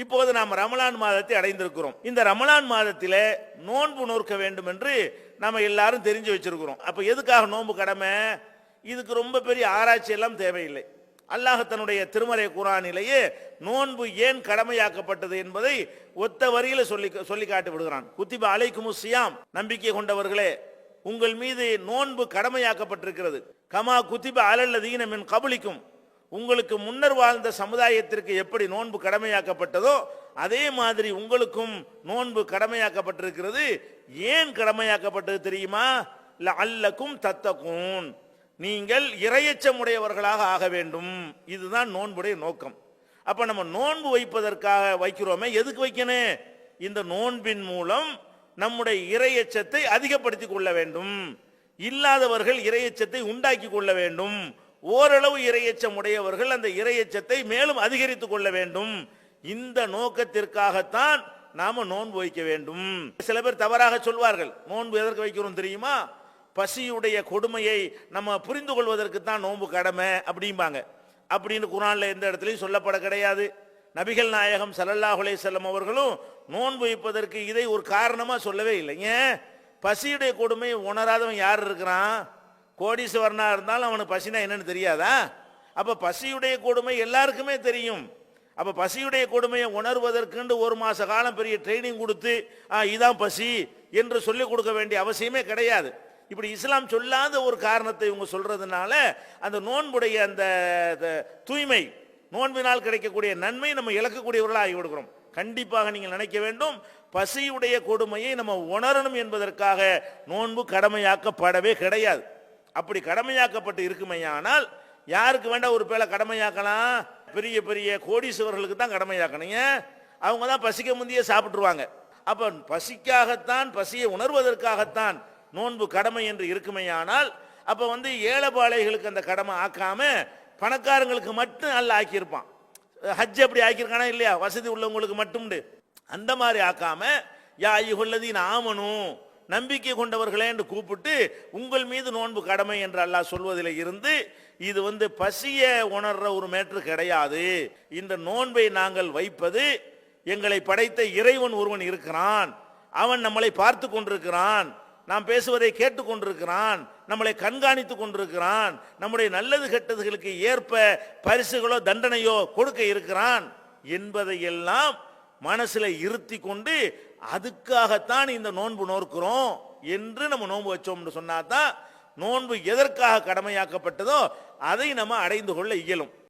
இப்போது நாம் ரமலான் மாதத்தை அடைந்திருக்கிறோம். இந்த ரமலான் மாதத்திலே நோன்பு நோற்க வேண்டும் என்று நம்ம எல்லாரும் தெரிஞ்சு வச்சிருக்கிறோம். அப்ப எதுக்காக நோன்பு கடமை? இதுக்கு ரொம்ப பெரிய ஆராய்ச்சி எல்லாம் தேவையில்லை. அல்லாஹ் தன்னுடைய திருமறை குர்ஆனிலேயே நோன்பு ஏன் கடமையாக்கப்பட்டது என்பதை ஒத்த வரியில சொல்லி காட்டி விடுகிறான். குத்திப அலைக்குமுஸ் ஸியாம், நம்பிக்கை கொண்டவர்களே உங்கள் மீது நோன்பு கடமையாக்கப்பட்டிருக்கிறது. கமா குத்திப அலல்லதீன மின் கபலிக்கும், உங்களுக்கு முன்னர் வாழ்ந்த சமுதாயத்திற்கு எப்படி நோன்பு கடமையாக்கப்பட்டதோ அதே மாதிரி உங்களுக்கும் நோன்பு கடமையாக்கப்பட்டிருக்கிறது. ஏன் கடமையாக்கப்பட்டது தெரியுமா? லஅல்லக்கும் தத்தகூன், நீங்கள் இறையச்சமுடையவர்களாக ஆக வேண்டும். இதுதான் நோன்புடைய நோக்கம். அப்ப நம்ம நோன்பு வைப்பதற்காக வைக்கிறோமே, எதுக்கு வைக்கணும்? இந்த நோன்பின் மூலம் நம்முடைய இறையச்சத்தை அதிகப்படுத்திக் கொள்ள வேண்டும், இல்லாதவர்கள் இறையச்சத்தை உண்டாக்கி கொள்ள வேண்டும், ஓரளவு இறையச்சம் உடையவர்கள் அந்த இறையச்சத்தை மேலும் அதிகரித்துக் கொள்ள வேண்டும். இந்த நோக்கத்திற்காகத்தான் நாம நோன்பு வைக்க வேண்டும். சில பேர் தவறாக சொல்வார்கள், நோன்பு எதற்கு வைக்கிறோம் தெரியுமா? பசியுடைய கொடுமையை நம்ம புரிந்து கொள்வதற்கு தான் நோன்பு கடமை அப்படிம்பாங்க. அப்படின்னு குர்ஆன்ல எந்த இடத்துலையும் சொல்லப்பட கிடையாது. நபிகள் நாயகம் ஸல்லல்லாஹு அலைஹி வஸல்லம் அவர்களும் நோன்பு வைப்பதற்கு இதை ஒரு காரணமா சொல்லவே இல்லைங்க. பசியுடைய கொடுமையை உணராதவன் யார் இருக்கிறான்? கோடீஸ்வரனா இருந்தாலும் அவனுக்கு பசினா என்னன்னு தெரியாதா? அப்ப பசியுடைய கொடுமை எல்லாருக்குமே தெரியும். அப்ப பசியுடைய கொடுமையை உணர்வதற்கு ஒரு மாச காலம் பெரிய ட்ரைனிங் கொடுத்து இதான் பசி என்று சொல்லிக் கொடுக்க வேண்டிய அவசியமே கிடையாது. இப்படி இஸ்லாம் சொல்லாத ஒரு காரணத்தை இவங்க சொல்றதுனால அந்த நோன்புடைய அந்த தூய்மை, நோன்பினால் கிடைக்கக்கூடிய நன்மை நம்ம இழக்கக்கூடியவர்களாக ஆகிவிடுகிறோம். கண்டிப்பாக நீங்கள் நினைக்க வேண்டும், பசியுடைய கொடுமையை நம்ம உணரணும் என்பதற்காக நோன்பு கடமையாக்கப்படவே கிடையாது. அப்படி கடமையாக்கப்பட்டு இருக்குமையானால் யாருக்கு வேண்டாம் ஒரு பேரை கடமையாக்கலாம்? பெரிய பெரிய கோடீஸ்வரர்களுக்கு தான் கடமையாக்கணுங்க. அவங்க தான் பசிக்க முந்தைய சாப்பிட்டுருவாங்க. அப்ப பசிக்காகத்தான், பசியை உணர்வதற்காகத்தான் நோன்பு கடமை என்று இருக்குமையானால் அப்ப ஏழைபாளைகளுக்கு அந்த கடமை ஆக்காம பணக்காரங்களுக்கு மட்டும் அல்ல ஆக்கியிருப்பான். ஹஜ் அப்படி ஆக்கியிருக்கானா இல்லையா? வசதி உள்ளவங்களுக்கு மட்டும் அந்த மாதிரி ஆக்காம யா அய்யுஹல்லதீன ஆமனூ, நம்பிக்கை கொண்டவர்களே என்று கூப்பிட்டு உங்கள் மீது நோன்பு கடமை என்று அல்லாஹ் சொல்வதில் இருந்து இது பசிய உணர்ற ஒரு மேற்று கிடையாது. இந்த நோன்பை நாங்கள் வைப்பது எங்களை படைத்த இறைவன் ஒருவன் இருக்கிறான், அவன் நம்மளை பார்த்து கொண்டிருக்கிறான், நாம் பேசுவதை கேட்டுக் கொண்டிருக்கிறான், நம்மளை கண்காணித்துக் கொண்டிருக்கிறான், நம்முடைய நல்லது கெட்டதுகளுக்கு ஏற்ப பரிசுகளோ தண்டனையோ கொடுக்க இருக்கிறான் என்பதையெல்லாம் மனசுல இருத்தி கொண்டு அதுக்காகத்தான் இந்த நோன்பு நோக்கிறோம் என்று நம்ம நோன்பு வச்சோம்னு சொன்னாதான் நோன்பு எதற்காக கடமையாக்கப்பட்டதோ அதை நம்ம அடைந்து கொள்ள இயலும்.